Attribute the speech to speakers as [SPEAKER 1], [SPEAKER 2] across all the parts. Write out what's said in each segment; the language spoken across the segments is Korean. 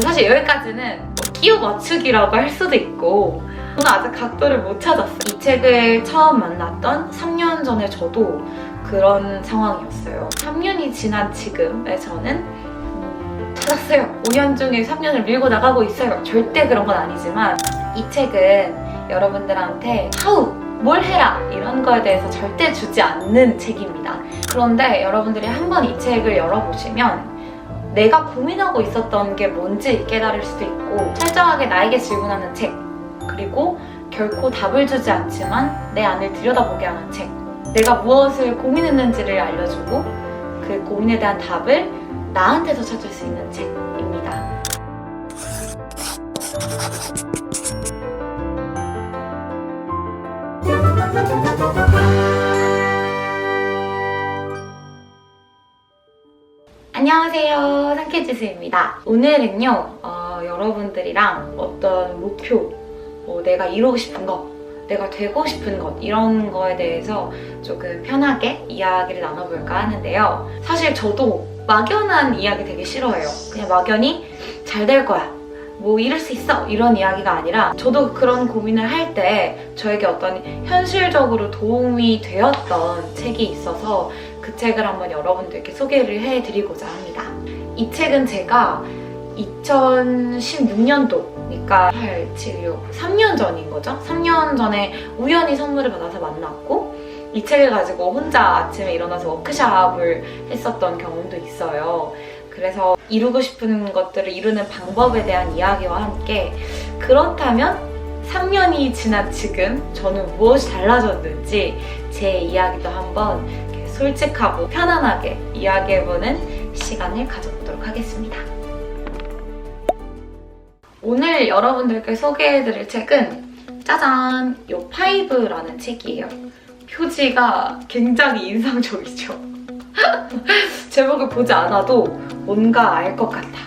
[SPEAKER 1] 사실 여기까지는 끼워 맞추기라고 할 수도 있고 저는 아직 각도를 못 찾았어요. 이 책을 처음 만났던 3년 전에 저도 그런 상황이었어요. 3년이 지난 지금에 저는 찾았어요. 5년 중에 3년을 밀고 나가고 있어요. 절대 그런 건 아니지만 이 책은 여러분들한테 뭘 해라 이런 거에 대해서 절대 주지 않는 책입니다. 그런데 여러분들이 한번 이 책을 열어보시면 내가 고민하고 있었던 게 뭔지 깨달을 수도 있고 철저하게 나에게 질문하는 책, 그리고 결코 답을 주지 않지만 내 안을 들여다보게 하는 책, 내가 무엇을 고민했는지를 알려주고 그 고민에 대한 답을 나한테서 찾을 수 있는 책입니다. 안녕하세요, 상쾌지수입니다. 오늘은요 여러분들이랑 어떤 목표, 내가 이루고 싶은 것, 내가 되고 싶은 것 이런 거에 대해서 조금 편하게 이야기를 나눠볼까 하는데요. 사실 저도 막연한 이야기 되게 싫어해요. 그냥 막연히 잘 될 거야, 뭐 이룰 수 있어 이런 이야기가 아니라 저도 그런 고민을 할 때 저에게 어떤 현실적으로 도움이 되었던 책이 있어서 그 책을 한번 여러분들께 소개를 해드리고자 합니다. 이 책은 제가 2016년도, 그러니까 8, 7, 6, 3년 전인 거죠. 3년 전에 우연히 선물을 받아서 만났고 이 책을 가지고 혼자 아침에 일어나서 워크숍을 했었던 경험도 있어요. 그래서 이루고 싶은 것들을 이루는 방법에 대한 이야기와 함께 그렇다면 3년이 지난 지금 저는 무엇이 달라졌는지 제 이야기도 한번 솔직하고 편안하게 이야기해보는 시간을 가져보도록 하겠습니다. 오늘 여러분들께 소개해드릴 책은 짜잔! 요 5라는 책이에요. 표지가 굉장히 인상적이죠? 제목을 보지 않아도 뭔가 알 것 같아.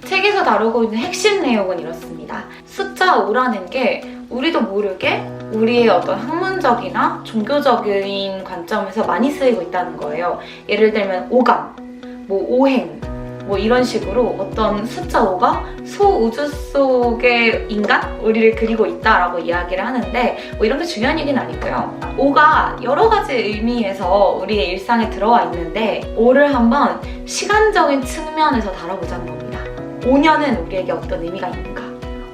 [SPEAKER 1] 책에서 다루고 있는 핵심 내용은 이렇습니다. 숫자 5라는 게 우리도 모르게 우리의 어떤 학문적이나 종교적인 관점에서 많이 쓰이고 있다는 거예요. 예를 들면 오감, 오행, 이런 식으로 어떤 숫자 5가 소우주 속의 인간? 우리를 그리고 있다라고 이야기를 하는데 이런 게 중요한 얘기는 아니고요. 5가 여러 가지 의미에서 우리의 일상에 들어와 있는데 5를 한번 시간적인 측면에서 다뤄보자는 겁니다. 5년은 우리에게 어떤 의미가 있는가?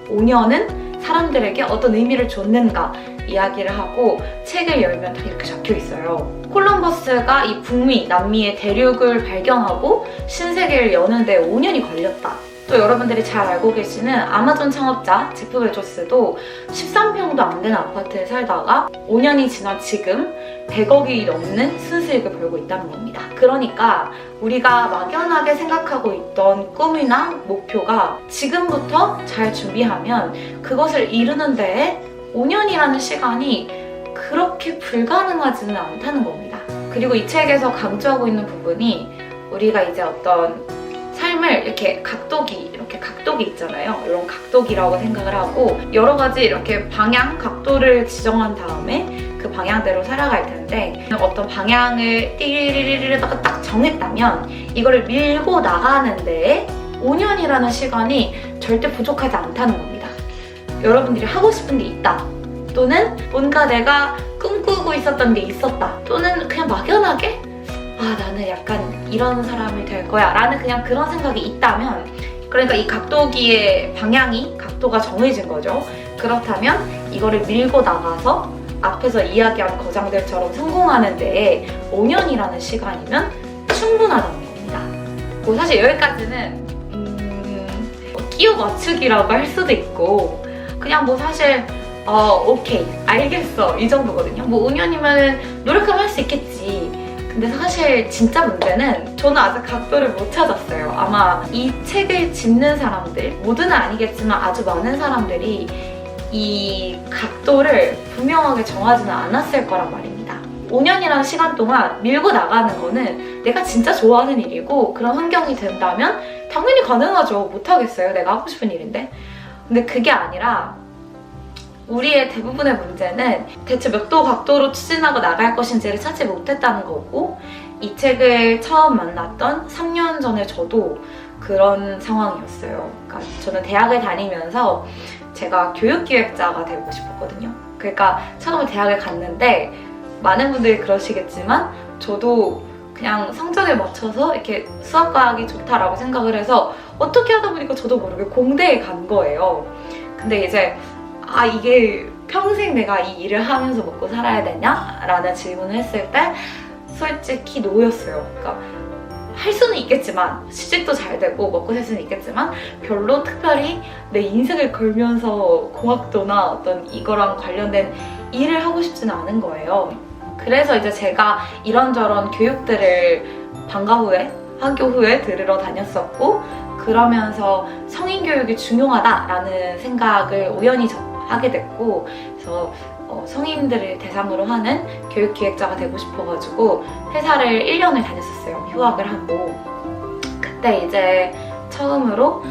[SPEAKER 1] 5년은 사람들에게 어떤 의미를 줬는가 이야기를 하고 책을 열면 다 이렇게 적혀 있어요. 콜럼버스가 이 북미, 남미의 대륙을 발견하고 신세계를 여는데 5년이 걸렸다. 또 여러분들이 잘 알고 계시는 아마존 창업자 제프 베조스도 13평도 안 되는 아파트에 살다가 5년이 지난 지금 100억이 넘는 순수익을 벌고 있다는 겁니다. 그러니까 우리가 막연하게 생각하고 있던 꿈이나 목표가 지금부터 잘 준비하면 그것을 이루는 데에 5년이라는 시간이 그렇게 불가능하지는 않다는 겁니다. 그리고 이 책에서 강조하고 있는 부분이 우리가 이제 어떤 삶을 이렇게 각도기 있잖아요. 이런 각도기라고 생각을 하고 여러 가지 이렇게 방향, 각도를 지정한 다음에 그 방향대로 살아갈 텐데 어떤 방향을 띠리리리리다가 딱 정했다면 이거를 밀고 나가는데 5년이라는 시간이 절대 부족하지 않다는 겁니다. 여러분들이 하고 싶은 게 있다. 또는 뭔가 내가 꿈꾸고 있었던 게 있었다. 또는 그냥 막연하게 나는 약간 이런 사람이 될 거야 라는 그냥 그런 생각이 있다면 그러니까 이 각도기의 각도가 정해진 거죠. 그렇다면 이거를 밀고 나가서 앞에서 이야기한 거장들처럼 성공하는 데에 5년이라는 시간이면 충분하다는 겁니다. 사실 여기까지는 끼워 맞추기라고 할 수도 있고 그냥 사실 오케이 알겠어 이 정도거든요. 5년이면 노력하면 할 수 있겠지. 근데 사실 진짜 문제는 저는 아직 각도를 못 찾았어요. 아마 이 책을 짓는 사람들, 모두는 아니겠지만 아주 많은 사람들이 이 각도를 분명하게 정하지는 않았을 거란 말입니다. 5년이라는 시간 동안 밀고 나가는 거는 내가 진짜 좋아하는 일이고 그런 환경이 된다면 당연히 가능하죠. 못하겠어요. 내가 하고 싶은 일인데. 근데 그게 아니라 우리의 대부분의 문제는 대체 몇 도 각도로 추진하고 나갈 것인지를 찾지 못했다는 거고 이 책을 처음 만났던 3년 전에 저도 그런 상황이었어요. 그러니까 저는 대학을 다니면서 제가 교육기획자가 되고 싶었거든요. 그러니까 처음에 대학을 갔는데 많은 분들이 그러시겠지만 저도 그냥 성적에 맞춰서 이렇게 수학과학이 좋다라고 생각을 해서 어떻게 하다 보니까 저도 모르게 공대에 간 거예요. 근데 이제 이게 평생 내가 이 일을 하면서 먹고 살아야 되냐? 라는 질문을 했을 때 솔직히 노였어요. 그러니까 할 수는 있겠지만 시집도 잘 되고 먹고 살 수는 있겠지만 별로 특별히 내 인생을 걸면서 공학도나 어떤 이거랑 관련된 일을 하고 싶지는 않은 거예요. 그래서 이제 제가 이런저런 교육들을 방과 후에, 학교 후에 들으러 다녔었고 그러면서 성인 교육이 중요하다라는 생각을 우연히 하게 됐고 그래서 성인들을 대상으로 하는 교육기획자가 되고 싶어가지고 회사를 1년을 다녔었어요. 휴학을 하고 그때 이제 처음으로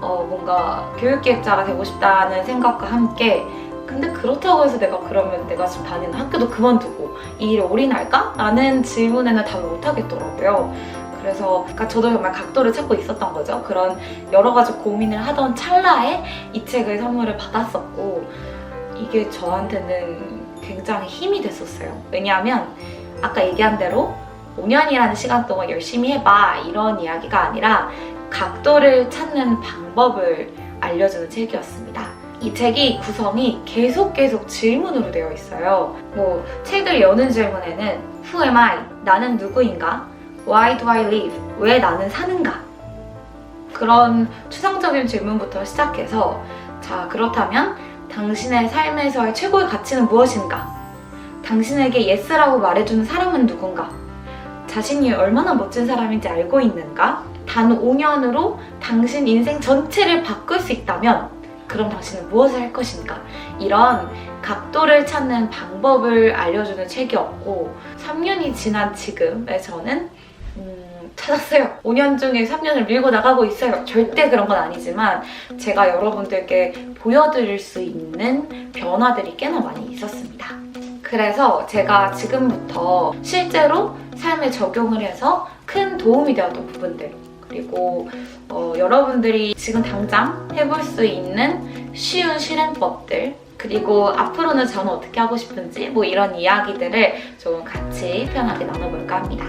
[SPEAKER 1] 뭔가 교육기획자가 되고 싶다는 생각과 함께 근데 그렇다고 해서 그러면 내가 지금 다니는 학교도 그만두고 이 일에 올인할까? 라는 질문에는 답을 못 하겠더라고요. 그래서 그러니까 저도 정말 각도를 찾고 있었던 거죠. 그런 여러 가지 고민을 하던 찰나에 이 책을 선물을 받았었고 이게 저한테는 굉장히 힘이 됐었어요. 왜냐하면 아까 얘기한 대로 5년이라는 시간 동안 열심히 해봐 이런 이야기가 아니라 각도를 찾는 방법을 알려주는 책이었습니다. 이 책이 구성이 계속 질문으로 되어 있어요. 뭐 책을 여는 질문에는 Who am I? 나는 누구인가? Why do I live? 왜 나는 사는가? 그런 추상적인 질문부터 시작해서 자 그렇다면 당신의 삶에서의 최고의 가치는 무엇인가? 당신에게 예스라고 말해주는 사람은 누군가? 자신이 얼마나 멋진 사람인지 알고 있는가? 단 5년으로 당신 인생 전체를 바꿀 수 있다면 그럼 당신은 무엇을 할 것인가? 이런 각도를 찾는 방법을 알려주는 책이었고 3년이 지난 지금에 저는 찾았어요. 5년 중에 3년을 밀고 나가고 있어요. 절대 그런 건 아니지만 제가 여러분들께 보여드릴 수 있는 변화들이 꽤나 많이 있었습니다. 그래서 제가 지금부터 실제로 삶에 적용을 해서 큰 도움이 되었던 부분들 그리고 여러분들이 지금 당장 해볼 수 있는 쉬운 실행법들 그리고 앞으로는 저는 어떻게 하고 싶은지 뭐 이런 이야기들을 좀 같이 편하게 나눠볼까 합니다.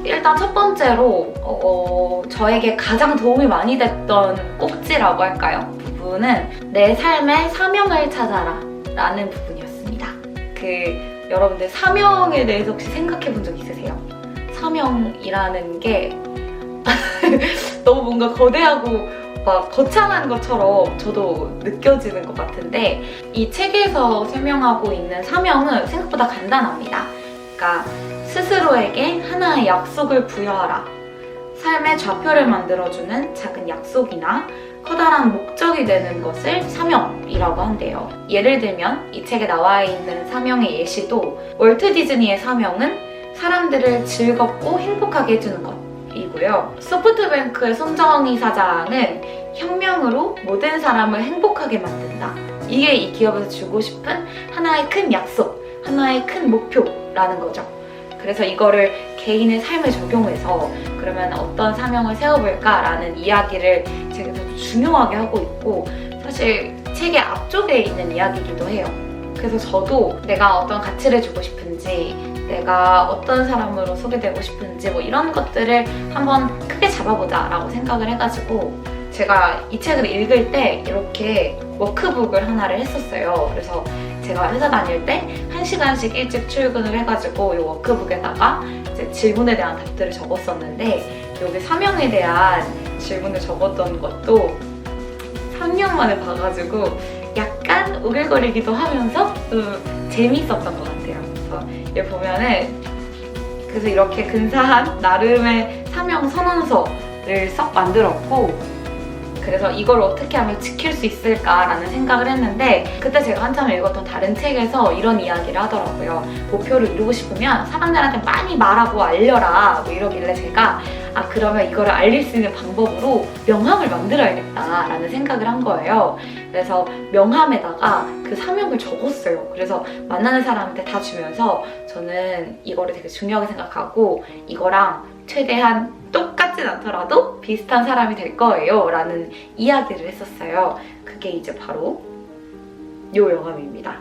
[SPEAKER 1] 일단 첫 번째로 저에게 가장 도움이 많이 됐던 꼭지라고 할까요? 부분은 내 삶의 사명을 찾아라 라는 부분이었습니다. 여러분들 사명에 대해서 혹시 생각해 본 적 있으세요? 사명이라는 게 너무 뭔가 거대하고 막 거창한 것처럼 저도 느껴지는 것 같은데 이 책에서 설명하고 있는 사명은 생각보다 간단합니다. 그러니까 스스로에게 하나의 약속을 부여하라. 삶의 좌표를 만들어주는 작은 약속이나 커다란 목적이 되는 것을 사명이라고 한대요. 예를 들면 이 책에 나와 있는 사명의 예시도 월트 디즈니의 사명은 사람들을 즐겁고 행복하게 해주는 것이고요. 소프트뱅크의 손정희 사장은 혁명으로 모든 사람을 행복하게 만든다. 이게 이 기업에서 주고 싶은 하나의 큰 약속, 하나의 큰 목표라는 거죠. 그래서 이거를 개인의 삶에 적용해서 그러면 어떤 사명을 세워볼까라는 이야기를 책에서 중요하게 하고 있고 사실 책의 앞쪽에 있는 이야기이기도 해요. 그래서 저도 내가 어떤 가치를 주고 싶은지 내가 어떤 사람으로 소개되고 싶은지 뭐 이런 것들을 한번 크게 잡아보자 라고 생각을 해가지고 제가 이 책을 읽을 때 이렇게 워크북을 하나를 했었어요. 그래서 제가 회사 다닐 때 1시간씩 일찍 출근을 해가지고 이 워크북에다가 이제 질문에 대한 답들을 적었었는데 여기 사명에 대한 질문을 적었던 것도 3년 만에 봐가지고 약간 오글거리기도 하면서 재미있었던 것 같아요. 그래서 여기 보면은 그래서 이렇게 근사한 나름의 사명 선언서를 썩 만들었고 그래서 이걸 어떻게 하면 지킬 수 있을까라는 생각을 했는데 그때 제가 한참 읽었던 다른 책에서 이런 이야기를 하더라고요. 목표를 이루고 싶으면 사람들한테 많이 말하고 알려라 뭐 이러길래 제가 그러면 이거를 알릴 수 있는 방법으로 명함을 만들어야겠다라는 생각을 한 거예요. 그래서 명함에다가 그 사명을 적었어요. 그래서 만나는 사람한테 다 주면서 저는 이거를 되게 중요하게 생각하고 이거랑 최대한 똑같진 않더라도 비슷한 사람이 될 거예요 라는 이야기를 했었어요. 그게 이제 바로 요 명함입니다.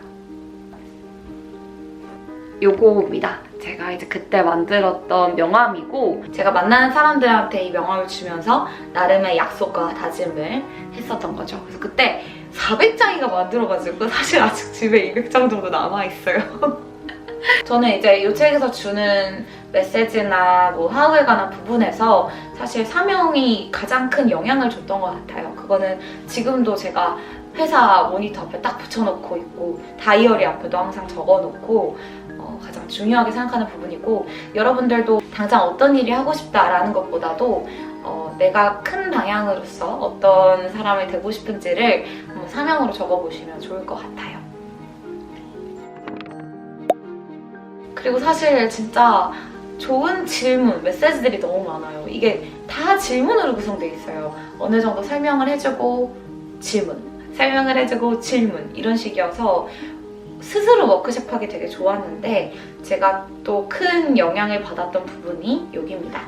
[SPEAKER 1] 요거입니다. 제가 이제 그때 만들었던 명함이고 제가 만나는 사람들한테 이 명함을 주면서 나름의 약속과 다짐을 했었던 거죠. 그래서 그때 400장이가 만들어가지고 사실 아직 집에 200장 정도 남아있어요. 저는 이제 이 책에서 주는 메시지나 뭐 하우에 관한 부분에서 사실 사명이 가장 큰 영향을 줬던 것 같아요. 그거는 지금도 제가 회사 모니터 앞에 딱 붙여놓고 있고 다이어리 앞에도 항상 적어놓고 가장 중요하게 생각하는 부분이고 여러분들도 당장 어떤 일이 하고 싶다라는 것보다도 내가 큰 방향으로서 어떤 사람이 되고 싶은지를 사명으로 적어보시면 좋을 것 같아요. 그리고 사실 진짜 좋은 질문, 메시지들이 너무 많아요. 이게 다 질문으로 구성되어 있어요. 어느 정도 설명을 해주고 질문, 설명을 해주고 질문 이런 식이어서 스스로 워크숍하기 되게 좋았는데 제가 또 큰 영향을 받았던 부분이 여기입니다.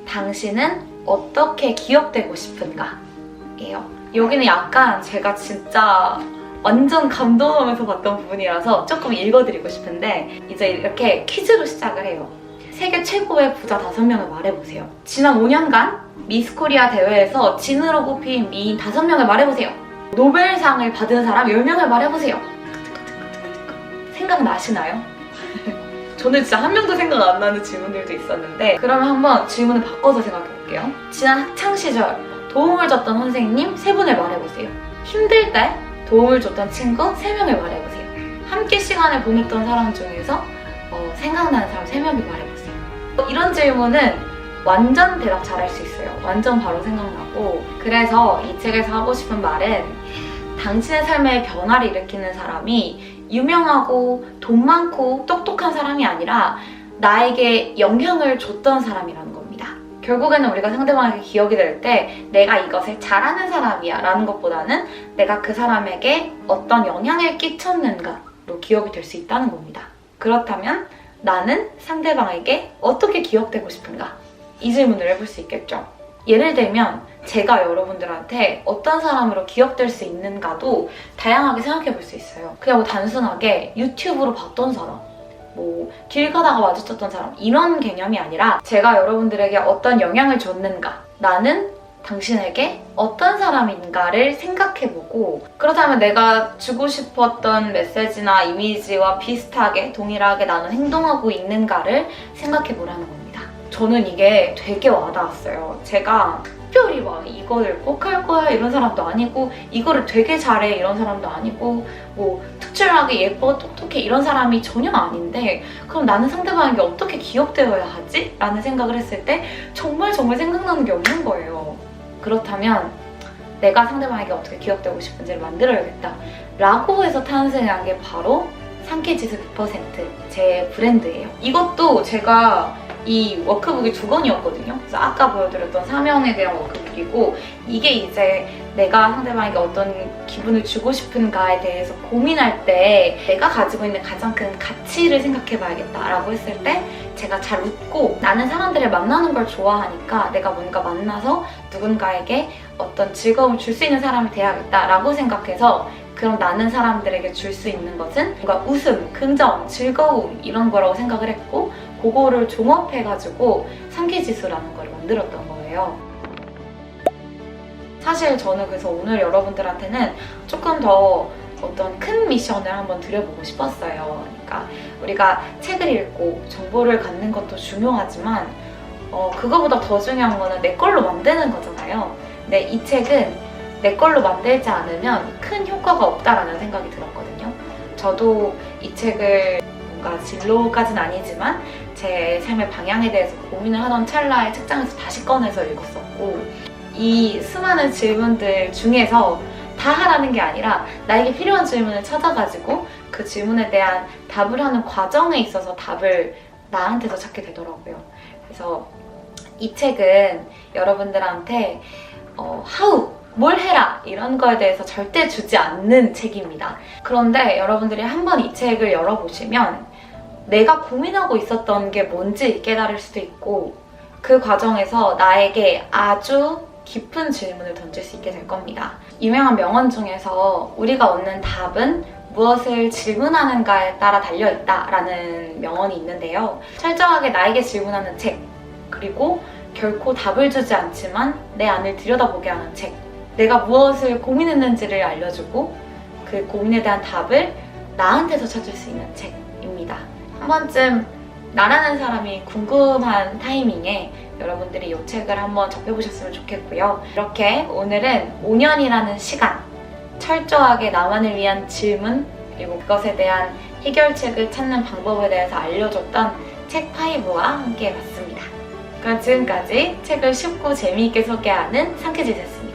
[SPEAKER 1] 당신은 어떻게 기억되고 싶은가? 예요. 여기는 약간 제가 진짜 완전 감동하면서 봤던 부분이라서 조금 읽어드리고 싶은데 이제 이렇게 퀴즈로 시작을 해요. 세계 최고의 부자 5명을 말해보세요. 지난 5년간 미스 코리아 대회에서 진으로 꼽힌 미인 5명을 말해보세요. 노벨상을 받은 사람 10명을 말해보세요. 생각나시나요? 저는 진짜 한 명도 생각 안 나는 질문들도 있었는데 그러면 한번 질문을 바꿔서 생각해볼게요. 지난 학창시절 도움을 줬던 선생님 3분을 말해보세요. 힘들 때 도움을 줬던 친구 3명을 말해보세요. 함께 시간을 보냈던 사람 중에서 생각나는 사람 3명을 말해보세요. 이런 질문은 완전 대답 잘할 수 있어요. 완전 바로 생각나고 그래서 이 책에서 하고 싶은 말은 당신의 삶에 변화를 일으키는 사람이 유명하고 돈 많고 똑똑한 사람이 아니라 나에게 영향을 줬던 사람이라는 겁니다. 결국에는 우리가 상대방에게 기억이 될 때 내가 이것을 잘하는 사람이야 라는 것보다는 내가 그 사람에게 어떤 영향을 끼쳤는가로 기억이 될 수 있다는 겁니다. 그렇다면 나는 상대방에게 어떻게 기억되고 싶은가? 이 질문을 해볼 수 있겠죠. 예를 들면 제가 여러분들한테 어떤 사람으로 기억될 수 있는가도 다양하게 생각해 볼 수 있어요. 그냥 뭐 단순하게 유튜브로 봤던 사람, 뭐 길 가다가 마주쳤던 사람 이런 개념이 아니라 제가 여러분들에게 어떤 영향을 줬는가, 나는 당신에게 어떤 사람인가를 생각해보고 그렇다면 내가 주고 싶었던 메시지나 이미지와 비슷하게 동일하게 나는 행동하고 있는가를 생각해보라는 겁니다. 저는 이게 되게 와닿았어요. 제가 특별히 막 이거를 꼭 할 거야 이런 사람도 아니고 이거를 되게 잘해 이런 사람도 아니고 뭐 특출나게 예뻐 똑똑해 이런 사람이 전혀 아닌데 그럼 나는 상대방에게 어떻게 기억되어야 하지? 라는 생각을 했을 때 정말 생각나는 게 없는 거예요. 그렇다면 내가 상대방에게 어떻게 기억되고 싶은지를 만들어야겠다 라고 해서 탄생한 게 바로 상쾌지수 100% 제 브랜드예요. 이것도 제가 이 워크북이 2권이었거든요. 그래서 아까 보여드렸던 사명에 대한 워크북이고 이게 이제 내가 상대방에게 어떤 기분을 주고 싶은가에 대해서 고민할 때 내가 가지고 있는 가장 큰 가치를 생각해봐야겠다라고 했을 때 제가 잘 웃고 나는 사람들을 만나는 걸 좋아하니까 내가 뭔가 만나서 누군가에게 어떤 즐거움을 줄 수 있는 사람이 돼야겠다라고 생각해서 그럼 나는 사람들에게 줄 수 있는 것은 뭔가 웃음, 긍정, 즐거움 이런 거라고 생각을 했고 그거를 종합해가지고 상쾌지수라는 걸 만들었던 거예요. 사실 저는 그래서 오늘 여러분들한테는 조금 더 어떤 큰 미션을 한번 드려보고 싶었어요. 그러니까 우리가 책을 읽고 정보를 갖는 것도 중요하지만 그거보다 더 중요한 거는 내 걸로 만드는 거잖아요. 근데 이 책은 내 걸로 만들지 않으면 큰 효과가 없다라는 생각이 들었거든요. 저도 이 책을 뭔가 진로까지는 아니지만 제 삶의 방향에 대해서 고민을 하던 찰나에 책장에서 다시 꺼내서 읽었었고 이 수많은 질문들 중에서 다 하라는 게 아니라 나에게 필요한 질문을 찾아가지고 그 질문에 대한 답을 하는 과정에 있어서 답을 나한테서 찾게 되더라고요. 그래서 이 책은 여러분들한테 how, 뭘 해라 이런 거에 대해서 절대 주지 않는 책입니다. 그런데 여러분들이 한번 이 책을 열어보시면 내가 고민하고 있었던 게 뭔지 깨달을 수도 있고 그 과정에서 나에게 아주 깊은 질문을 던질 수 있게 될 겁니다. 유명한 명언 중에서 우리가 얻는 답은 무엇을 질문하는가에 따라 달려있다라는 명언이 있는데요. 철저하게 나에게 질문하는 책, 그리고 결코 답을 주지 않지만 내 안을 들여다보게 하는 책, 내가 무엇을 고민했는지를 알려주고 그 고민에 대한 답을 나한테서 찾을 수 있는 책입니다. 한 번쯤 나라는 사람이 궁금한 타이밍에 여러분들이 이 책을 한번 접해보셨으면 좋겠고요. 이렇게 오늘은 5년이라는 시간, 철저하게 나만을 위한 질문, 그리고 그것에 대한 해결책을 찾는 방법에 대해서 알려줬던 책 5와 함께 해봤습니다. 그럼 지금까지 책을 쉽고 재미있게 소개하는 상쾌지였습니다.